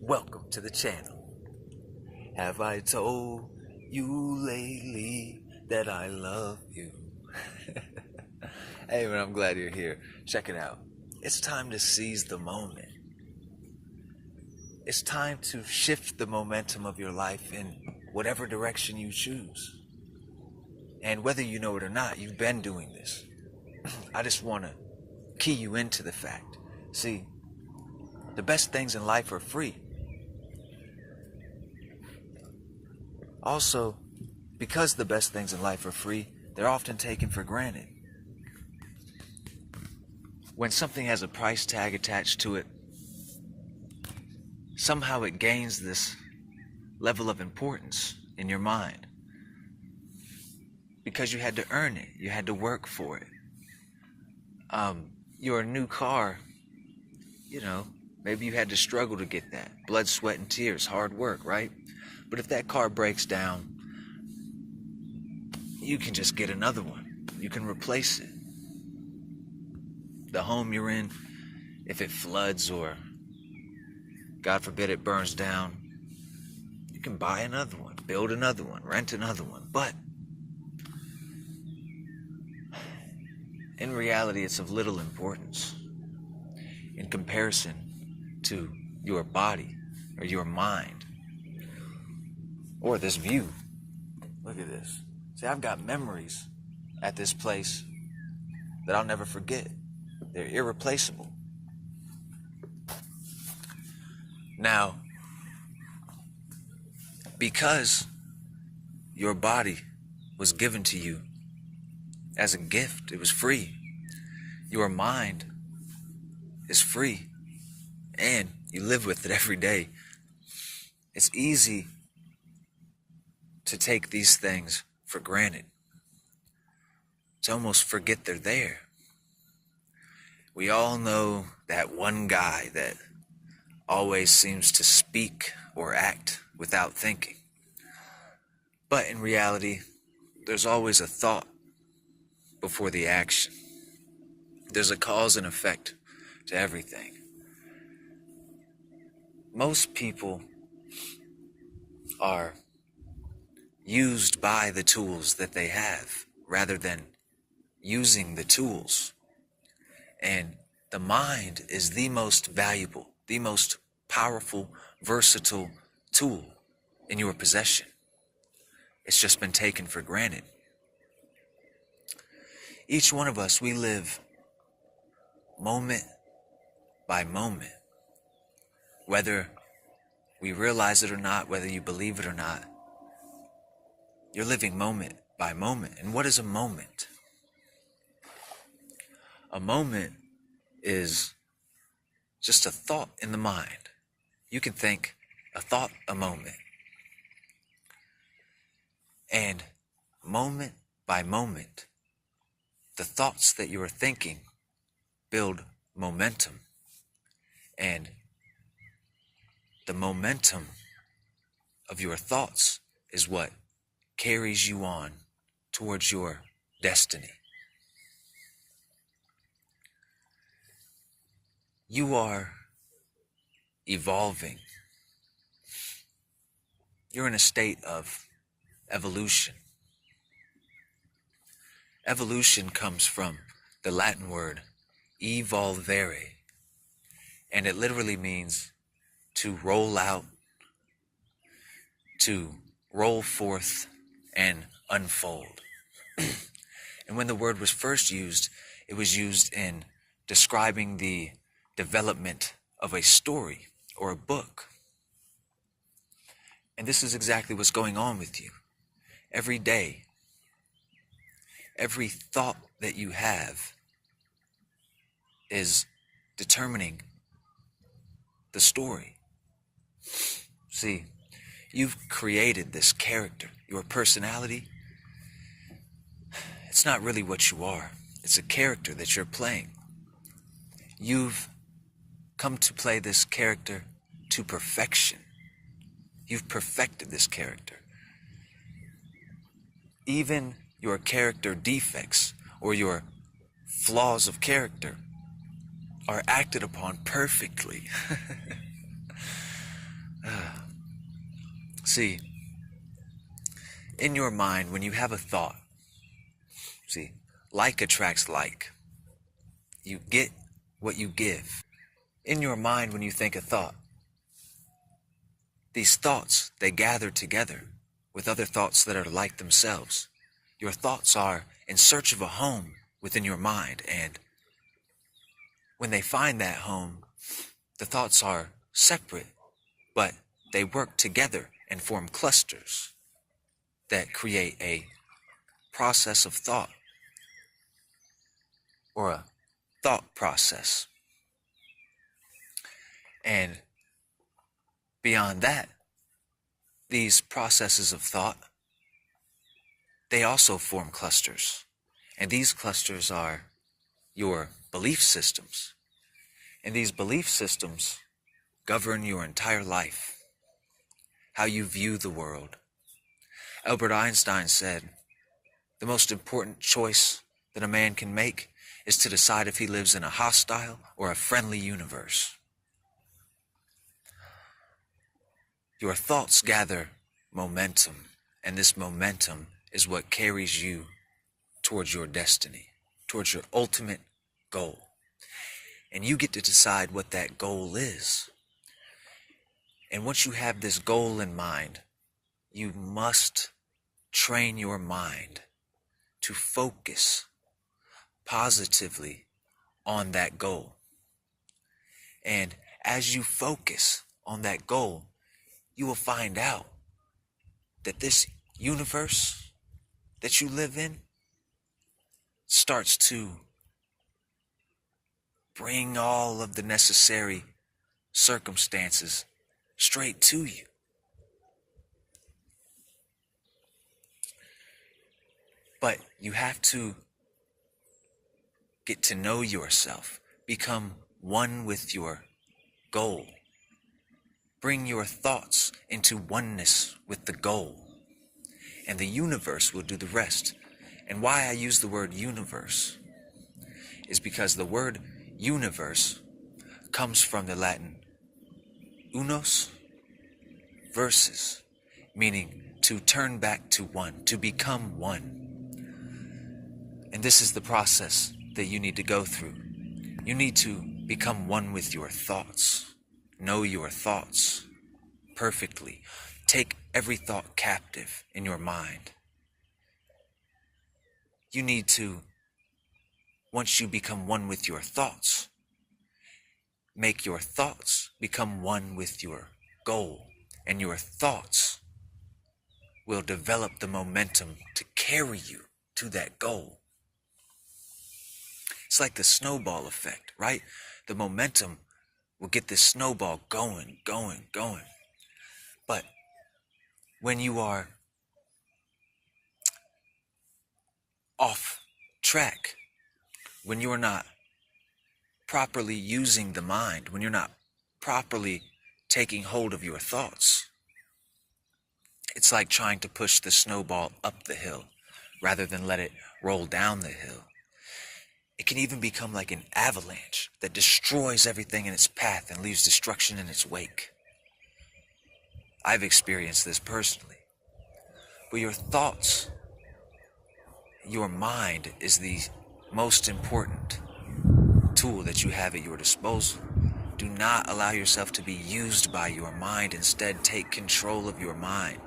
Welcome to the channel. Have I told you lately that I love you? Hey man, I'm glad you're here. Check it out. It's time to seize the moment. It's time to shift the momentum of your life in whatever direction you choose. And whether you know it or not, you've been doing this. I just want to key you into the fact. See, the best things in life are free. Also, because the best things in life are free, they're often taken for granted. When something has a price tag attached to it, somehow it gains this level of importance in your mind. Because you had to earn it, you had to work for it. Your new car, maybe you had to struggle to get that. Blood, sweat, and tears, hard work, right? But if that car breaks down, you can just get another one. You can replace it. The home you're in, if it floods or, God forbid, it burns down, you can buy another one, build another one, rent another one. But in reality, it's of little importance in comparison to your body or your mind or this view. Look at this. See, I've got memories at this place that I'll never forget. They're irreplaceable. Now, because your body was given to you as a gift, it was free. Your mind is free, and you live with it every day. It's easy to take these things for granted, to almost forget they're there. We all know that one guy that always seems to speak or act without thinking. But in reality, there's always a thought before the action. There's a cause and effect to everything. Most people are used by the tools that they have rather than using the tools. And the mind is the most valuable, the most powerful, versatile tool in your possession. It's just been taken for granted. Each one of us, we live moment by moment. Whether we realize it or not, whether you believe it or not, you're living moment by moment. And what is a moment? A moment is just a thought in the mind. You can think a thought a moment. And moment by moment, the thoughts that you are thinking build momentum. And the momentum of your thoughts is what carries you on towards your destiny. You are evolving. You're in a state of evolution. Evolution comes from the Latin word evolvere, and it literally means to roll out, to roll forth and unfold. And when the word was first used, it was used in describing the development of a story or a book. And this is exactly what's going on with you. Every day, every thought that you have is determining the story. See, you've created this character, your personality. It's not really what you are. It's a character that you're playing. You've come to play this character to perfection. You've perfected this character. Even your character defects or your flaws of character are acted upon perfectly. See, in your mind, when you have a thought, like attracts like. You get what you give. In your mind, when you think a thought, these thoughts, they gather together with other thoughts that are like themselves. Your thoughts are in search of a home within your mind, and when they find that home, the thoughts are separate, but they work together and form clusters that create a process of thought, or a thought process. And beyond that, these processes of thought, they also form clusters. And these clusters are your belief systems. And these belief systems govern your entire life, how you view the world. Albert Einstein said, the most important choice that a man can make is to decide if he lives in a hostile or a friendly universe. Your thoughts gather momentum, and this momentum is what carries you towards your destiny, towards your ultimate goal. And you get to decide what that goal is. And once you have this goal in mind, you must train your mind to focus positively on that goal. And as you focus on that goal, you will find out that this universe that you live in starts to bring all of the necessary circumstances straight to you. But you have to get to know yourself, become one with your goal. Bring your thoughts into oneness with the goal, and the universe will do the rest. And why I use the word universe is because the word universe comes from the Latin unos versus, meaning to turn back to one, to become one. And this is the process that you need to go through. You need to become one with your thoughts. Know your thoughts perfectly. Take every thought captive in your mind. You need to, once you become one with your thoughts, make your thoughts become one with your goal. And your thoughts will develop the momentum to carry you to that goal. It's like the snowball effect, right? The momentum will get this snowball going. But when you are off track, when you're not properly using the mind, when you're not properly taking hold of your thoughts, it's like trying to push the snowball up the hill rather than let it roll down the hill. It can even become like an avalanche that destroys everything in its path and leaves destruction in its wake. I've experienced this personally. But your thoughts, your mind is the most important tool that you have at your disposal. Do not allow yourself to be used by your mind. Instead, take control of your mind.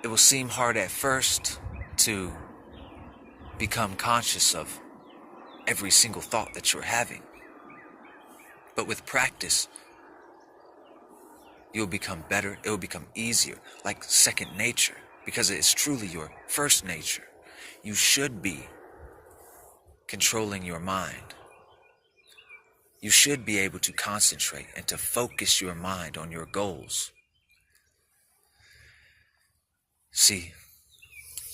It will seem hard at first to become conscious of every single thought that you're having. But with practice, you'll become better. It will become easier, like second nature, because it is truly your first nature. You should be controlling your mind. You should be able to concentrate and to focus your mind on your goals. See,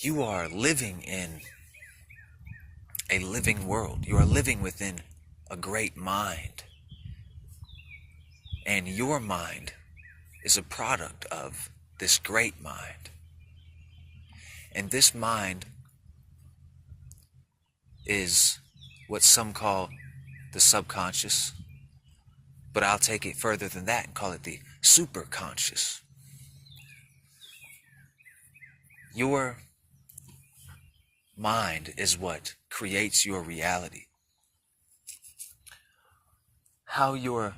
you are living in a living world. You are living within a great mind. And your mind is a product of this great mind. And this mind is what some call the subconscious, But I'll take it further than that and call it the superconscious. Your mind is what creates your reality. How your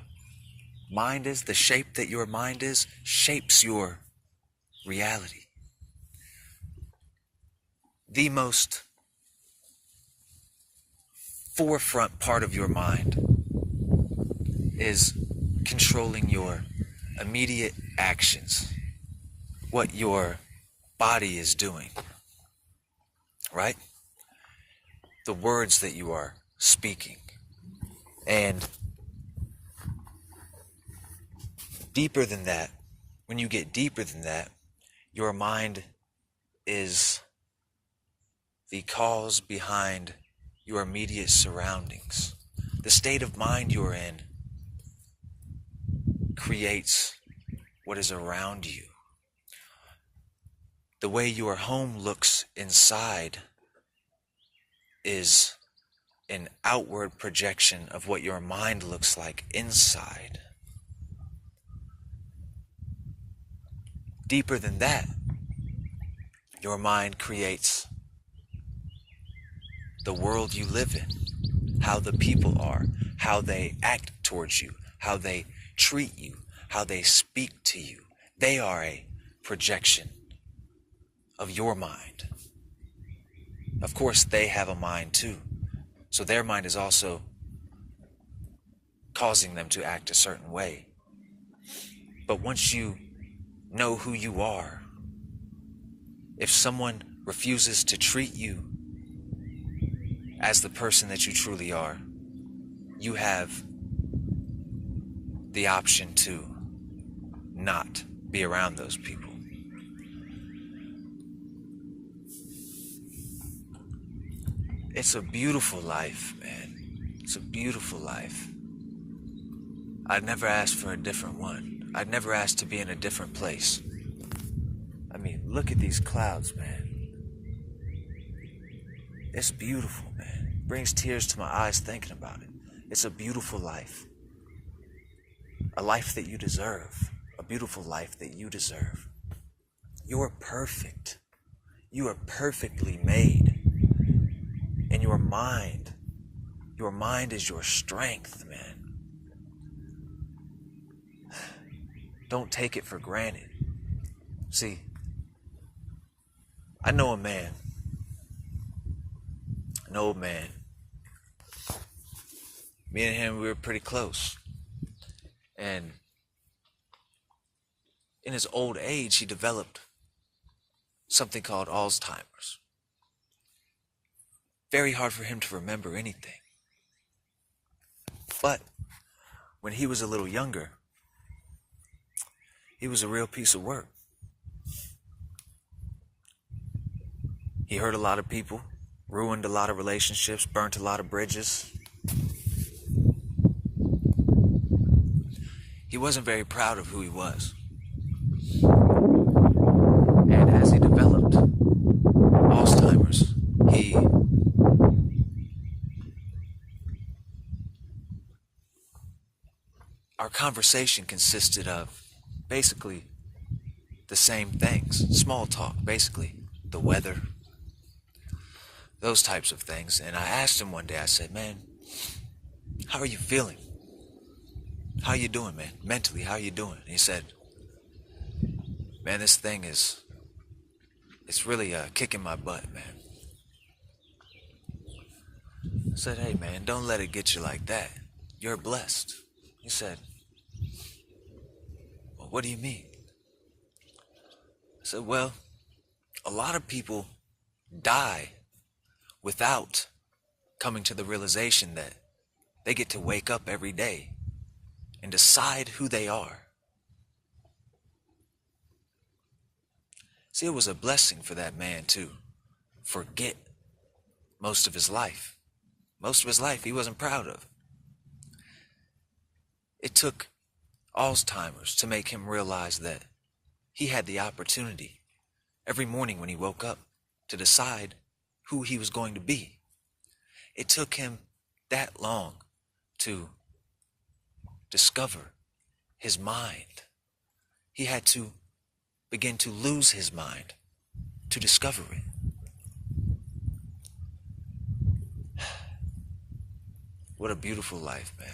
mind is, the shape that your mind is, shapes your reality. The most forefront part of your mind is controlling your immediate actions, what your body is doing, right? The words that you are speaking. And deeper than that, when you get deeper than that, your mind is the cause behind your immediate surroundings. The state of mind you're in creates what is around you. The way your home looks inside is an outward projection of what your mind looks like inside. Deeper than that, your mind creates the world you live in, how the people are, how they act towards you, how they treat you, how they speak to you. They are a projection of your mind. Of course, they have a mind too. So their mind is also causing them to act a certain way. But once you know who you are, if someone refuses to treat you as the person that you truly are, you have the option to not be around those people. It's a beautiful life, man. It's a beautiful life. I'd never asked for a different one. I'd never asked to be in a different place. I mean, look at these clouds, man. It's beautiful, man. It brings tears to my eyes thinking about it. It's a beautiful life. A life that you deserve. A beautiful life that you deserve. You're perfect. You are perfectly made. And your mind is your strength, man. Don't take it for granted. See, I know an old man. Me and him, we were pretty close. And in his old age, he developed something called Alzheimer's. Very hard for him to remember anything. But when he was a little younger, he was a real piece of work. He hurt a lot of people, ruined a lot of relationships, burnt a lot of bridges. He wasn't very proud of who he was. And as he developed Alzheimer's, our conversation consisted of basically the same things. Small talk, basically. The weather. Those types of things. And I asked him one day, I said, man, how are you feeling? How you doing, man? Mentally, how you doing? And he said, man, this thing it's really kicking my butt, man. I said, hey, man, don't let it get you like that. You're blessed. He said, well, what do you mean? I said, well, a lot of people die without coming to the realization that they get to wake up every day and decide who they are. See, it was a blessing for that man to forget most of his life. Most of his life he wasn't proud of. It took Alzheimer's to make him realize that he had the opportunity every morning when he woke up to decide who he was going to be. It took him that long to discover his mind. He had to begin to lose his mind to discover it. What a beautiful life, man.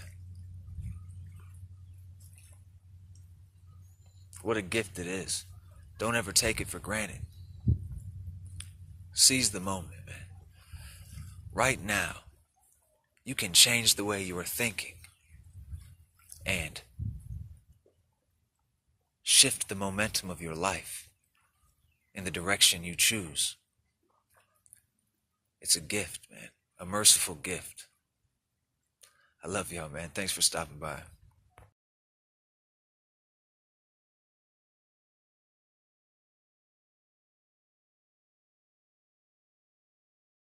What a gift it is. Don't ever take it for granted. Seize the moment, man. Right now, you can change the way you are thinking and shift the momentum of your life in the direction you choose. It's a gift, man. A merciful gift. I love y'all, man. Thanks for stopping by.